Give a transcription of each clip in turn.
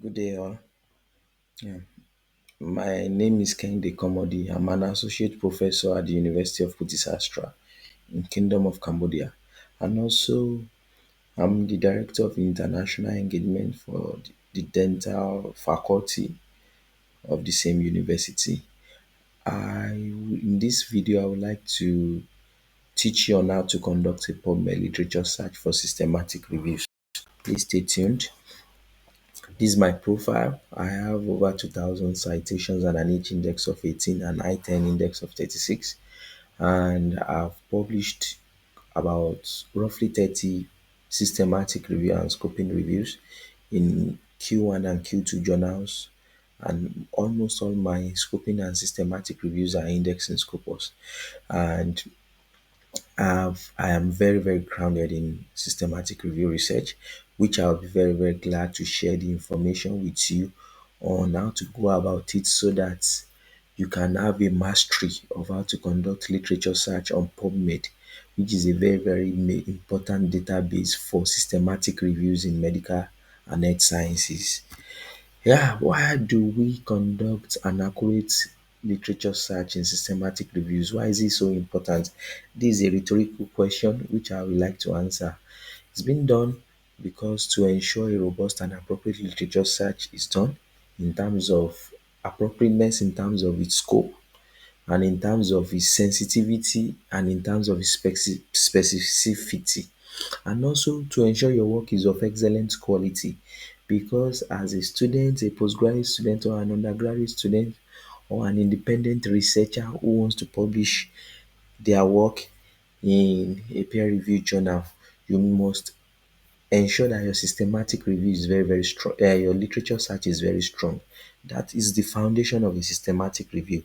Good day, all. Yeah. My name is Kehinde Komodi. I'm an associate professor at the University of Putisastra in Kingdom of Cambodia, and also I'm the director of international engagement for the dental faculty of the same university. In this video, I would like to teach you on how to conduct a PubMed literature search for systematic reviews. Please stay tuned. This is my profile. I have over 2,000 citations and an H index of 18 and I-10 index of 36. And I've published about roughly 30 systematic review and scoping reviews in Q1 and Q2 journals. And almost all my scoping and systematic reviews are indexed in Scopus. And I am very, very grounded in systematic review research, which I'll be very, very glad to share the information with you on how to go about it so that you can have a mastery of how to conduct literature search on PubMed, which is a very, very important database for systematic reviews in medical and health sciences. Yeah, why do we conduct an accurate literature search in systematic reviews? Why is it so important? This is a rhetorical question which I would like to answer. It's been done because to ensure a robust and appropriate literature search is done in terms of appropriateness, in terms of its scope, and in terms of its sensitivity, and in terms of its specificity, and also to ensure your work is of excellent quality, because as a student, a postgraduate student or an undergraduate student or an independent researcher who wants to publish their work in a peer reviewed journal, you must ensure that your systematic review is very, very strong. Your literature search is very strong. That is the foundation of a systematic review.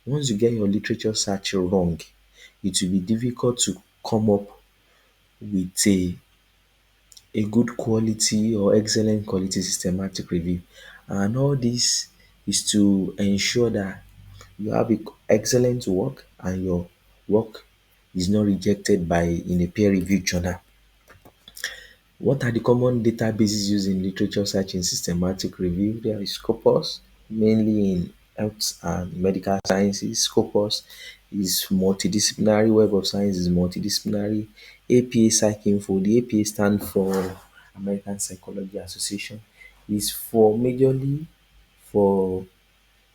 Once you get your literature search wrong, it will be difficult to come up with a good quality or excellent quality systematic review. And all this is to ensure that you have a excellent work and your work is not rejected by in a peer reviewed journal. What are the common databases used in literature search and systematic review? There is Scopus, mainly in health and medical sciences. Scopus is multidisciplinary, Web of Science is multidisciplinary. APA PsycInfo, the APA stand for American Psychology Association, is for majorly for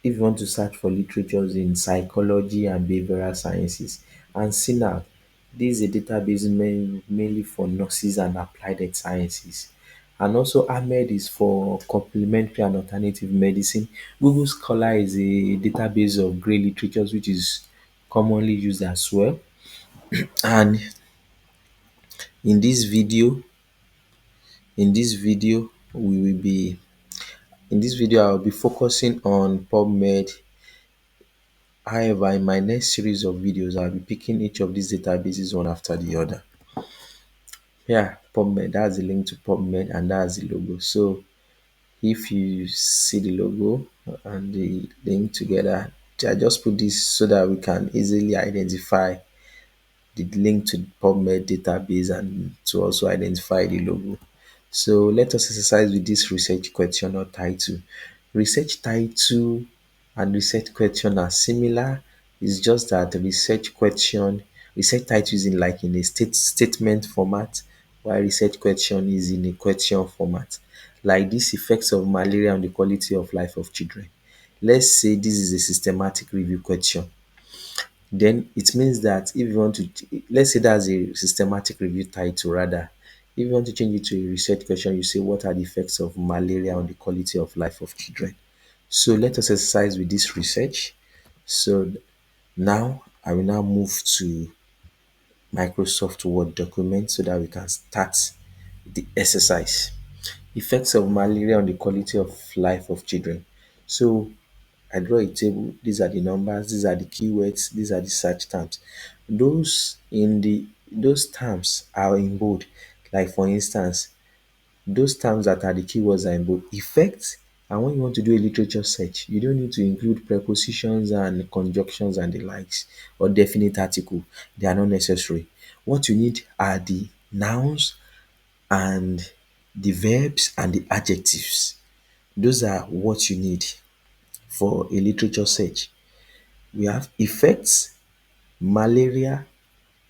if you want to search for literatures in psychology and behavioral sciences. And CINAHL, this is a database mainly for nurses and applied health sciences. And also AHMED is for complementary and alternative medicine. Google Scholar is a database of grey literatures which is commonly used as well. And in this video, in this video, we will be in this video I'll be focusing on PubMed. However, in my next series of videos, I'll be picking each of these databases one after the other. Yeah, PubMed, that's the link to PubMed and that's the logo. So if you see the logo and the link together, I just put this so that we can easily identify the link to the PubMed database and to also identify the logo. So let us exercise with this research question or title. Research title and research question are similar. It's just that the research title is in like in a statement format, while research question is in a question format. Like this effects of malaria on the quality of life of children. Let's say this is a systematic review question. Then it means that if you want to, let's say that's a systematic review title rather. If you want to change it to a research question, you say what are the effects of malaria on the quality of life of children. So let us exercise with this research. So now I will now move to Microsoft Word document so that we can start the exercise. Effects of malaria on the quality of life of children. So I draw a table. These are the numbers, these are the keywords, these are the search terms. Those terms are in bold. Like for instance, those terms that are the keywords are in bold. Effect, and when you want to do a literature search, you don't need to include prepositions and conjunctions and the likes or definite article. They are not necessary. What you need are the nouns and the verbs and the adjectives. Those are what you need for a literature search. We have effects, malaria,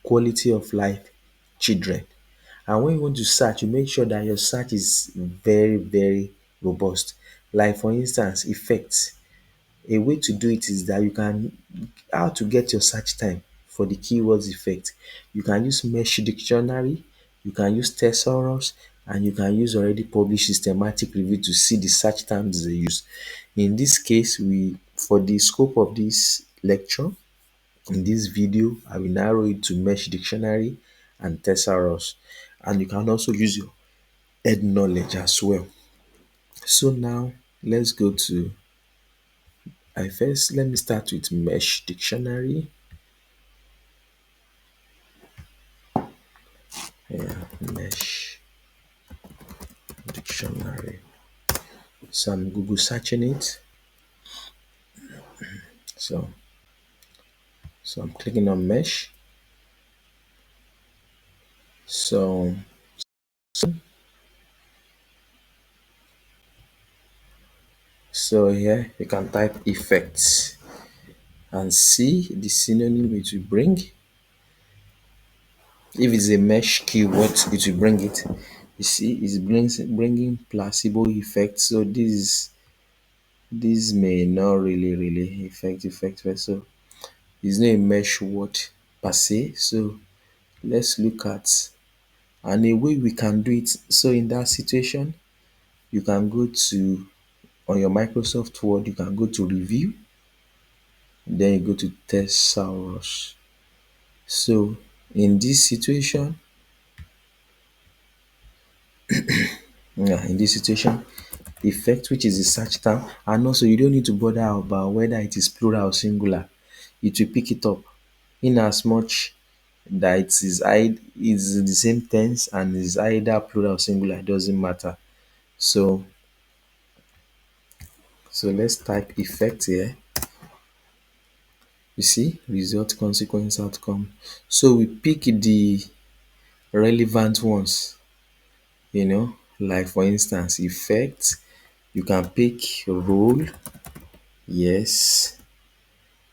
quality of life, children. And when you want to search, you make sure that your search is very, very robust. Like for instance, effects. A way to do it is that you can, how to get your search time for the keywords effect. You can use mesh dictionary, you can use thesaurus, and you can use already published systematic review to see the search terms they use. In this case, we, for the scope of this lecture, in this video, I will narrow it to mesh dictionary and thesaurus. And you can also use your head knowledge as well. So now let's go to, I first, let me start with mesh dictionary. Yeah, mesh dictionary. So I'm Google searching it. So I'm clicking on mesh. So here you can type effects and see the synonym it will bring. If it's a mesh keyword, it will bring it. You see, it's bringing placebo effect. So this may not really effect. So it's not a mesh word per se. So let's look at, and a way we can do it. So in that situation, you can go to, on your Microsoft Word, you can go to review, then you go to thesaurus. So in this situation, effect, which is the search term, and also you don't need to bother about whether it is plural or singular. It will pick it up in as much that it's the same tense and is either plural or singular, it doesn't matter. So let's type effect here. You see, result, consequence, outcome. So we pick the relevant ones, like for instance, effect. You can pick role, yes.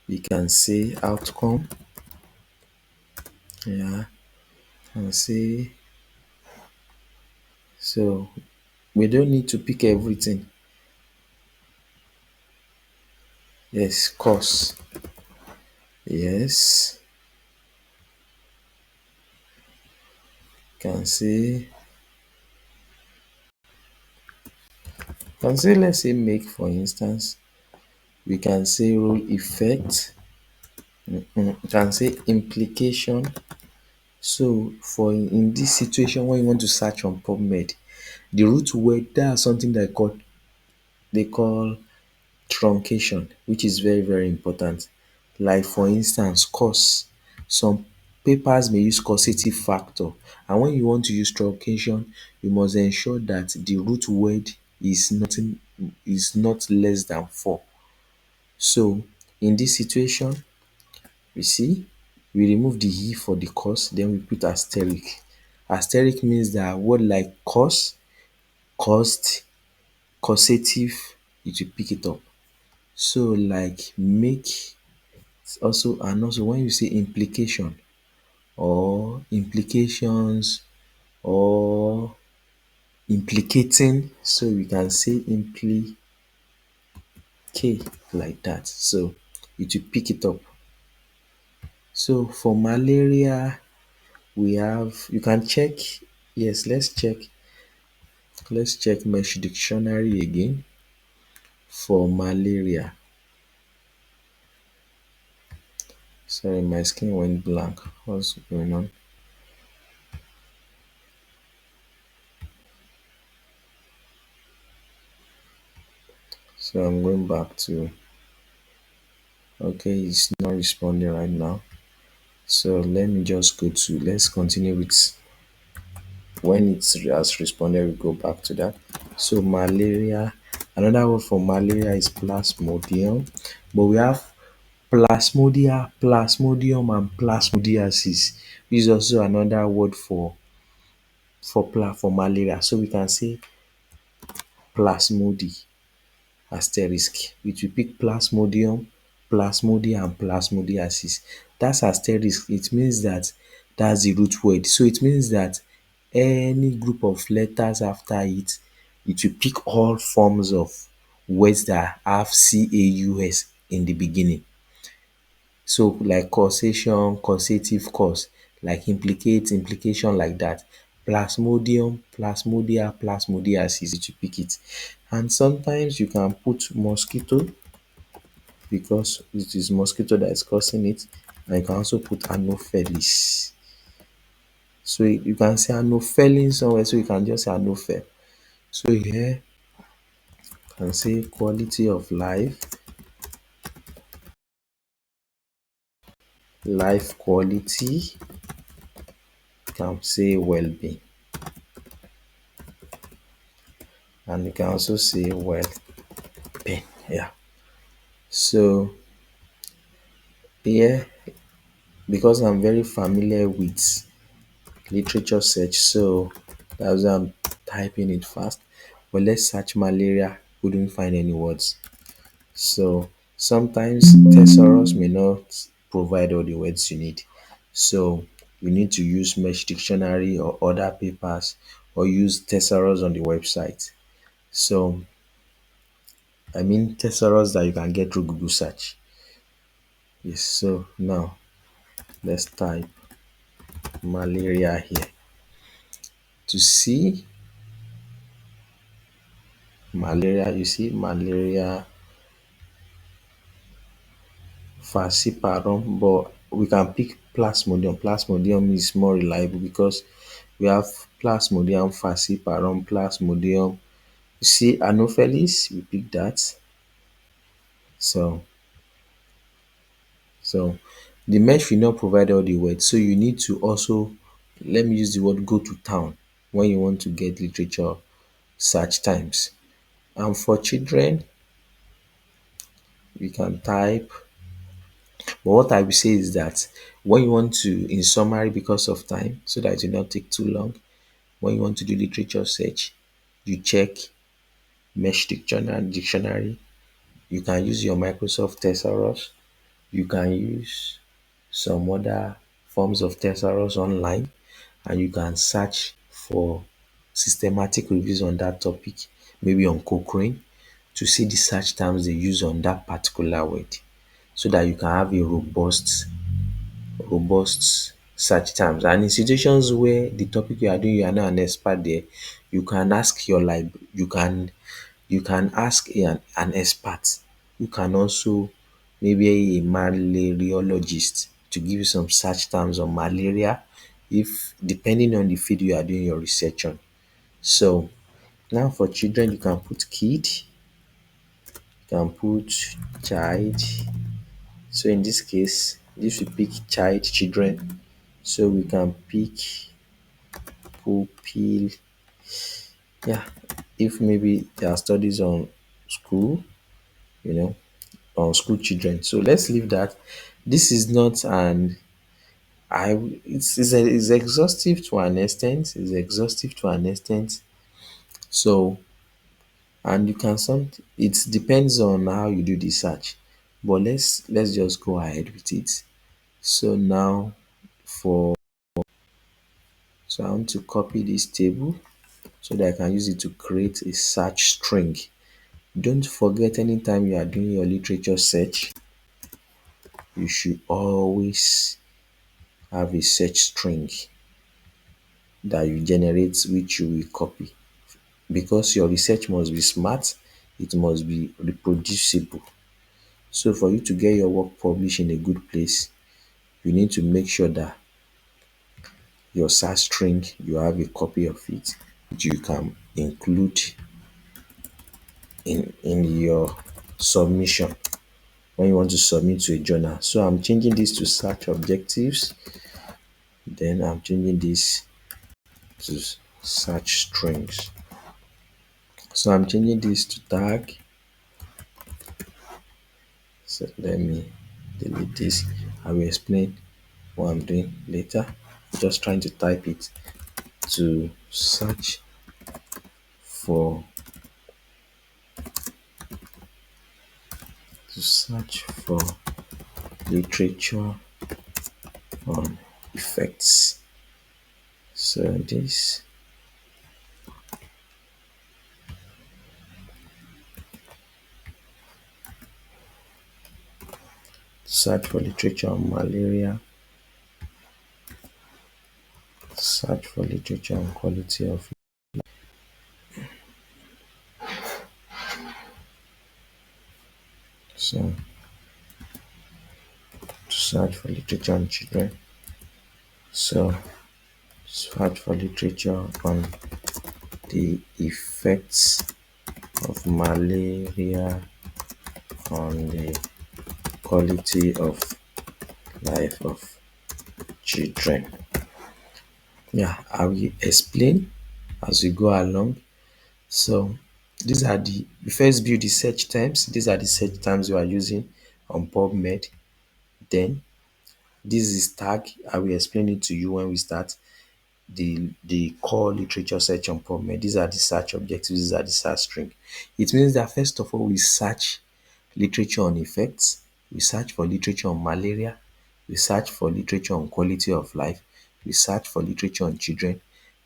You can say outcome, yeah, and say, so we don't need to pick everything. Yes, cause, yes. Can say, let's say make, for instance. We can say role effect. We can say implication. So for in this situation, when you want to search on PubMed, the root word, that's something that they call truncation, which is very, very important. Like for instance, cause. Some papers may use causative factor, and when you want to use truncation, you must ensure that the root word is not less than 4. So in this situation, you see, we remove the e for the cause, then we put asterisk. Asterisk means that word like cause, caused, causative, it will pick it up. So like make, also, and also when you say implication or implications or implicating, so we can say implicate, like that. So it will pick it up. So for malaria, we have, you can check, yes, let's check mesh dictionary again for malaria. Sorry, my screen went blank. What's going on? So I'm going back to, okay, it's not responding right now. So let me just go to, let's continue with, when it has responded, we go back to that. So malaria, another word for malaria is plasmodium, but we have plasmodia, plasmodium, and plasmodiasis, which is also another word for for malaria. So we can say plasmodium asterisk. It will pick plasmodium, plasmodia and plasmodiasis. That's asterisk. It means that that's the root word. So it means that any group of letters after it will pick all forms of words that have caus in the beginning. So like causation, causative cause, like implicate, implication, like that. Plasmodium, plasmodia, plasmodiasis, it will pick it. And sometimes you can put mosquito because it is mosquito that is causing it, and you can also put anopheles. So you can say anopheles somewhere, so you can just say anophel. So here you can say quality of life, life quality, you can say well-being, and you can also say well-being. Yeah. So here, because I'm very familiar with literature search, so that's why I'm typing it fast. But let's search malaria, couldn't find any words. So sometimes thesaurus may not provide all the words you need. So you need to use Mesh Dictionary or other papers, or use thesaurus on the website. So I mean thesaurus that you can get through Google search. Yes, so now let's type malaria here to see malaria. You see malaria falciparum, but we can pick plasmodium. Plasmodium is more reliable because we have plasmodium falciparum, plasmodium. You see anopheles, we pick that. So so the mesh will not provide all the words, so you need to also, let me use the word, go to town when you want to get literature search times. And for children, you can type, but what I will say is that when you want to, in summary, because of time, so that it will not take too long, when you want to do literature search, you check Mesh Dictionary. You can use your Microsoft Thesaurus. You can use some other forms of thesaurus online, and you can search for systematic reviews on that topic, maybe on Cochrane, to see the search terms they use on that particular word, so that you can have a robust search terms. And in situations where the topic you are doing, you are not an expert there, you can ask your you can ask an expert who can also, maybe a malariologist, to give you some search terms on malaria, if depending on the field you are doing your research on. So now for children, you can put kid, you can put child. So in this case, this will pick child, children. So we can pick pupil. Yeah, if maybe there are studies on school, you know, on school children. So let's leave that. This is not an I it's exhaustive to an extent. It's exhaustive to an extent. So, and you can some, it depends on how you do the search. But let's just go ahead with it. So now for so I want to copy this table so that I can use it to create a search string. Don't forget, anytime you are doing your literature search, you should always have a search string that you generate, which you will copy, because your research must be smart, it must be reproducible. So for you to get your work published in a good place, you need to make sure that your search string, you have a copy of it, which you can include in your submission when you want to submit to a journal. So I'm changing this to search objectives, then I'm changing this to search strings. So I'm changing this to tag. So let me delete this. I will explain what I'm doing later. Just trying to type it to search for to search for literature on effects. So this search for literature on malaria, search for literature on quality of so to search for literature on children. So search for literature on the effects of malaria on the quality of life of children. Yeah, I will explain as we go along. So these are the we first build the search terms. These are the search terms we are using on PubMed. Then this is tag. I will explain it to you when we start the core literature search on PubMed. These are the search objectives. These are the search string. It means that first of all we search literature on effects. We search for literature on malaria. We search for literature on quality of life. We search for literature on children.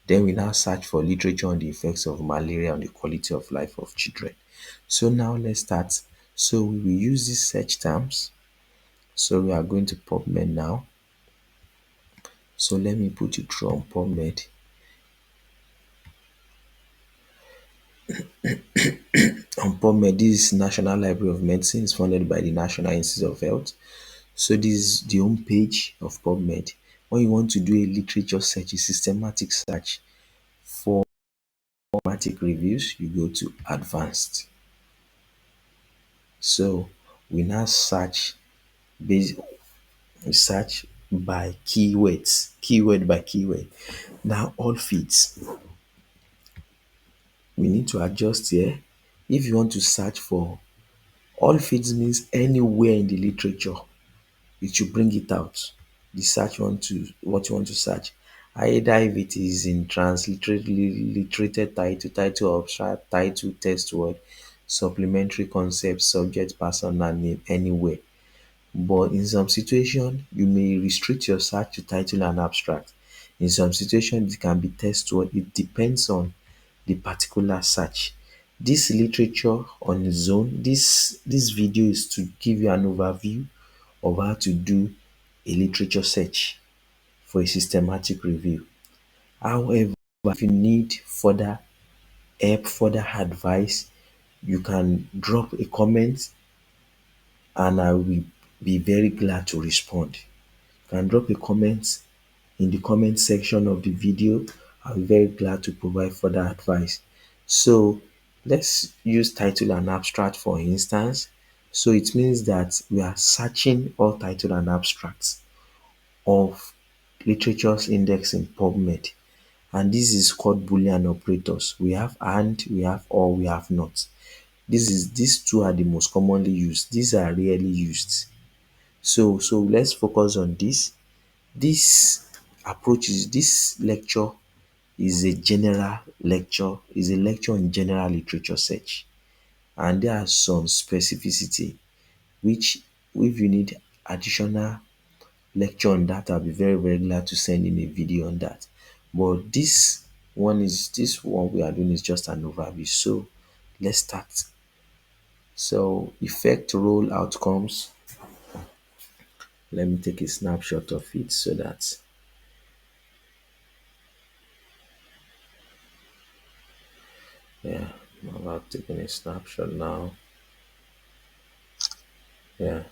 Then we now search for literature on the effects of malaria on the quality of life of children. So now let's start. So we will use these search terms. So we are going to PubMed now. So let me put it through on PubMed. On PubMed, this is National Library of Medicine. It's funded by the National Institute of Health. So this is the home page of PubMed. When you want to do a literature search, a systematic search for systematic reviews, you go to advanced. So we now search based we search by keywords, keyword by keyword. Now all fits. We need to adjust here. If you want to search for all fits means anywhere in the literature, it should bring it out. The search you want to what you want to search. Either if it is in transliterated title, title abstract, title, text word, supplementary concept, subject, personal name, anywhere. But in some situation, you may restrict your search to title and abstract. In some situation, it can be text word. It depends on the particular search. This literature on its own, this video is to give you an overview of how to do a literature search for a systematic review. However, if you need further help, further advice, you can drop a comment and I will be very glad to respond. You can drop a comment in the comment section of the video. I'll be very glad to provide further advice. So let's use title and abstract for instance. So it means that we are searching all title and abstracts of literature's index in PubMed. And this is called Boolean operators. We have and, we have or, we have not. These two are the most commonly used. These are rarely used. So let's focus on this. This approach is this lecture is a general lecture, is a lecture on general literature search. And there are some specificity which if you need additional lecture on that, I'll be very, very glad to send in a video on that. But this one we are doing is just an overview. So let's start. So effect role outcomes. Let me take a snapshot of it so that yeah, I'm about taking a snapshot now. Yeah.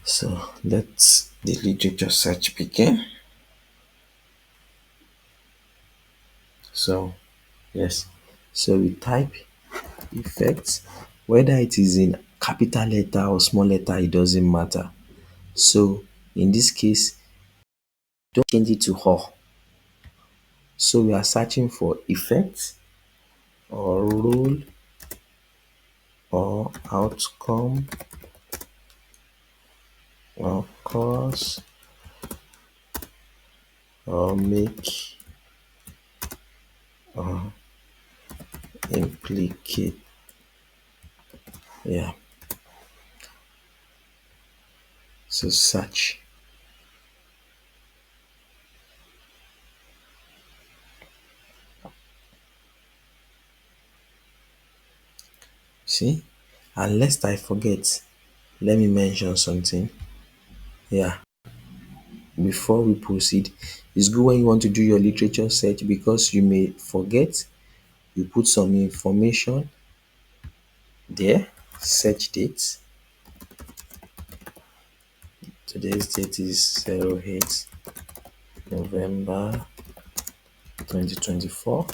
So let's the literature search begin. So yes. So we type effects, whether it is in capital letter or small letter, it doesn't matter. So in this case, don't change it to all. So we are searching for effect or rule or outcome or cause or make or implicate. Yeah, so search. See, and lest I forget, let me mention something. Yeah, before we proceed, it's good when you want to do your literature search because you may forget. You put some information there. Search date. Today's date is 08 November 2024.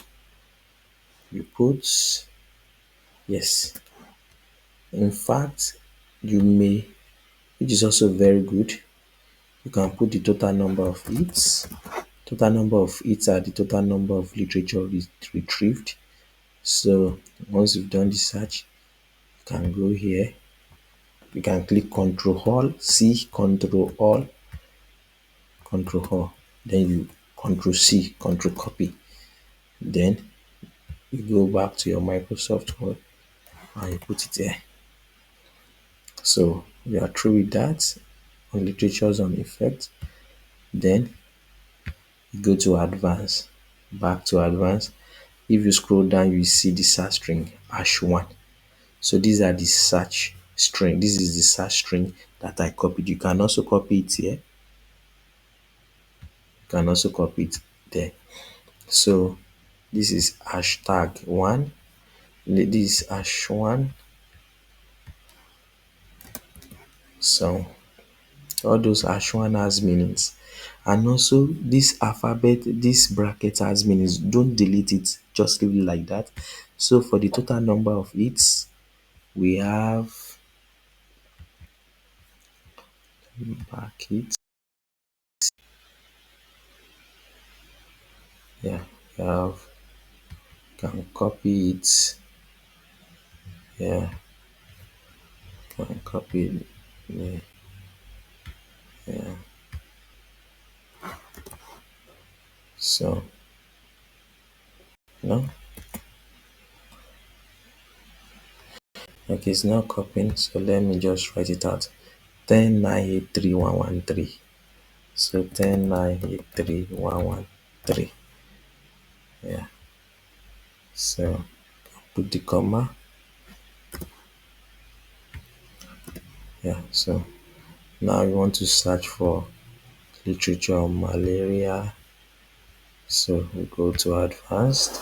You put yes. In fact, you may, which is also very good, you can put the total number of hits. Total number of hits are the total number of literature retrieved. So once you've done the search, you can go here. You can click Control All, C, Control All, Control All. Then you Control C, Control Copy. Then you go back to your Microsoft Word and you put it there. So we are through with that on literatures on effect. Then you go to advanced, back to advanced. If you scroll down, you see the search string #1. So these are the search string. This is the search string that I copied. You can also copy it here. You can also copy it there. So this is #1. This is #1. So all those #1 has meanings. And also this alphabet, this bracket has meanings. Don't delete it, just leave it like that. So for the total number of hits, we have back hits. Yeah, we have, can copy it. Yeah, can copy it. Yeah, yeah. So no, okay, it's not copying. So let me just write it out. 10 9 8 3 1 1 3. So 10 9 8 3 1 1 3. Yeah. So put the comma. Yeah. So now we want to search for literature on malaria. So we go to advanced.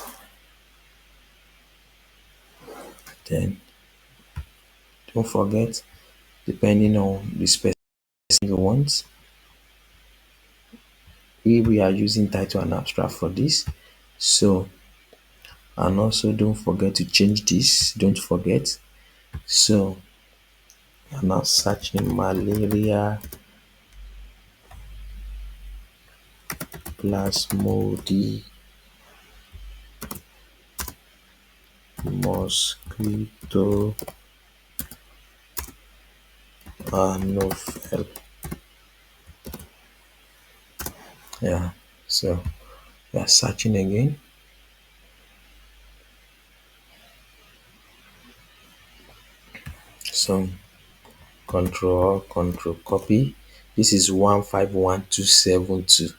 Then don't forget, depending on the specific you want, we are using title and abstract for this. So, and also don't forget to change this. Don't forget. So I'm now searching malaria plasmodium mosquito anopheles. Yeah. So we are searching again. So control copy. This is 151272.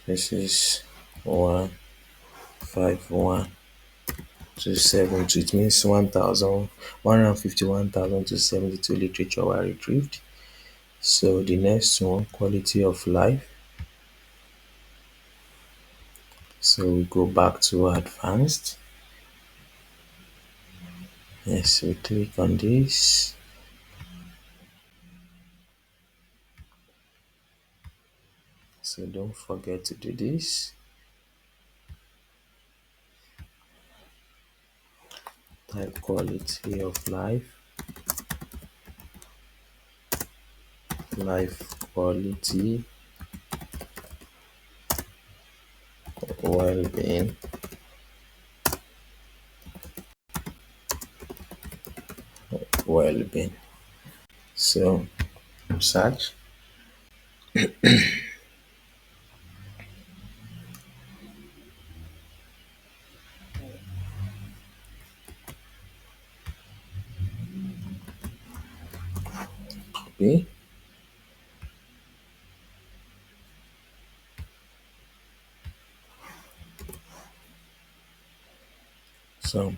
This is 151272. It means 151,272 literature were retrieved. So the next one, quality of life. So we go back to advanced. Yes, we click on this. So don't forget to do this. Type quality of life, life quality, well-being, well-being. So search. Copy. So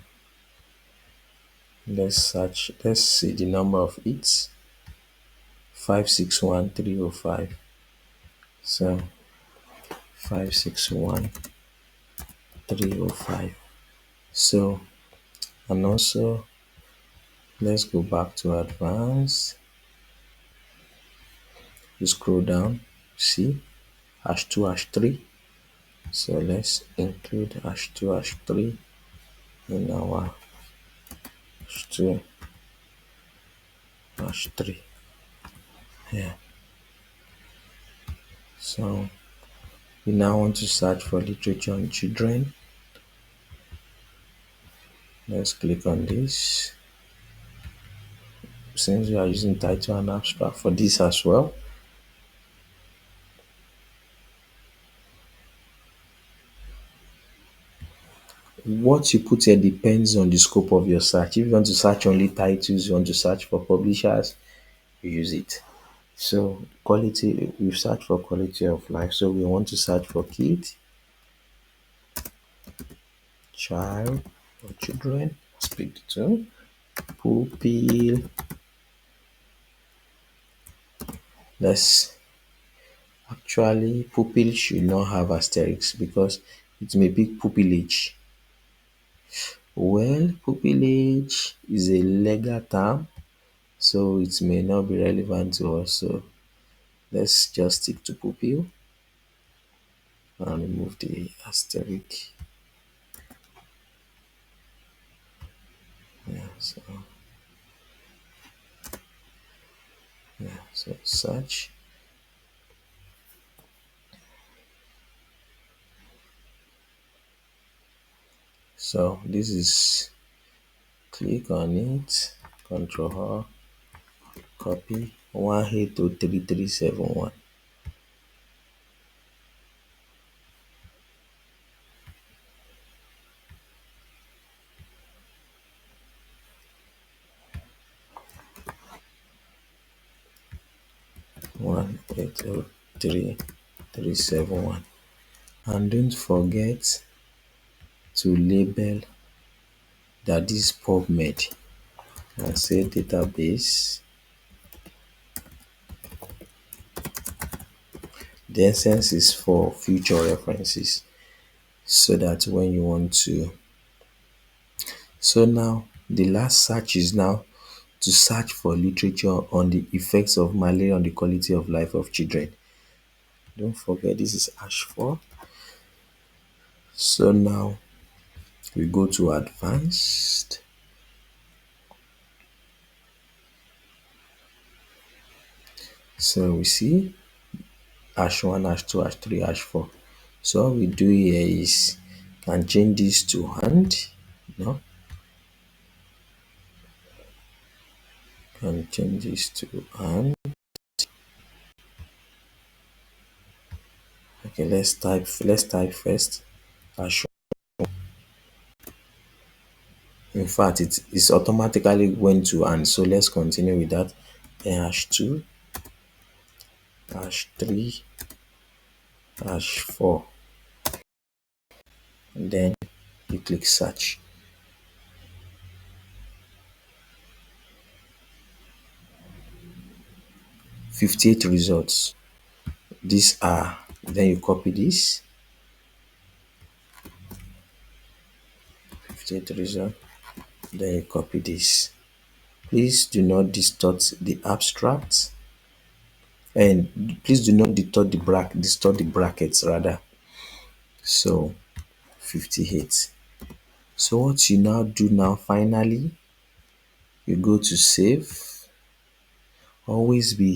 let's search. Let's see the number of hits. 561305. So 561305. So, and also let's go back to advanced. You scroll down, see hash 2 hash 3. So let's include hash 2 hash 3 in our hash 2 hash 3. Yeah. So we now want to search for literature on children. Let's click on this. Since we are using title and abstract for this as well, what you put here depends on the scope of your search. If you want to search only titles, you want to search for publishers, you use it. So quality, we've searched for quality of life. So we want to search for kids, child, or children. Speak to pupil. Let's actually pupil should not have asterisks because it may be pupillage. Well, pupillage is a legal term, so it may not be relevant to us. So let's just stick to pupil and remove the asterisk. Yeah, so search. So this is, click on it, Control R, copy 1823371. One eight oh three three seven one. And don't forget to label that this PubMed and say database. The essence is for future references so that when you want to. So now the last search is now to search for literature on the effects of malaria on the quality of life of children. Don't forget this is hash 4. So now we go to advanced. So we see hash 1, hash 2, hash 3, hash 4. So all we do here is can change this to hand. No, can change this to hand. Okay, let's type first hash. In fact, it's automatically went to hand. So let's continue with that. Then hash 2, hash 3, hash 4. And then you click search. 58 results. These are, then you copy this. 58 result. Then you copy this. Please do not distort the abstract. And please do not distort the brackets rather. So 58. So what you now do now, finally, you go to save. Always be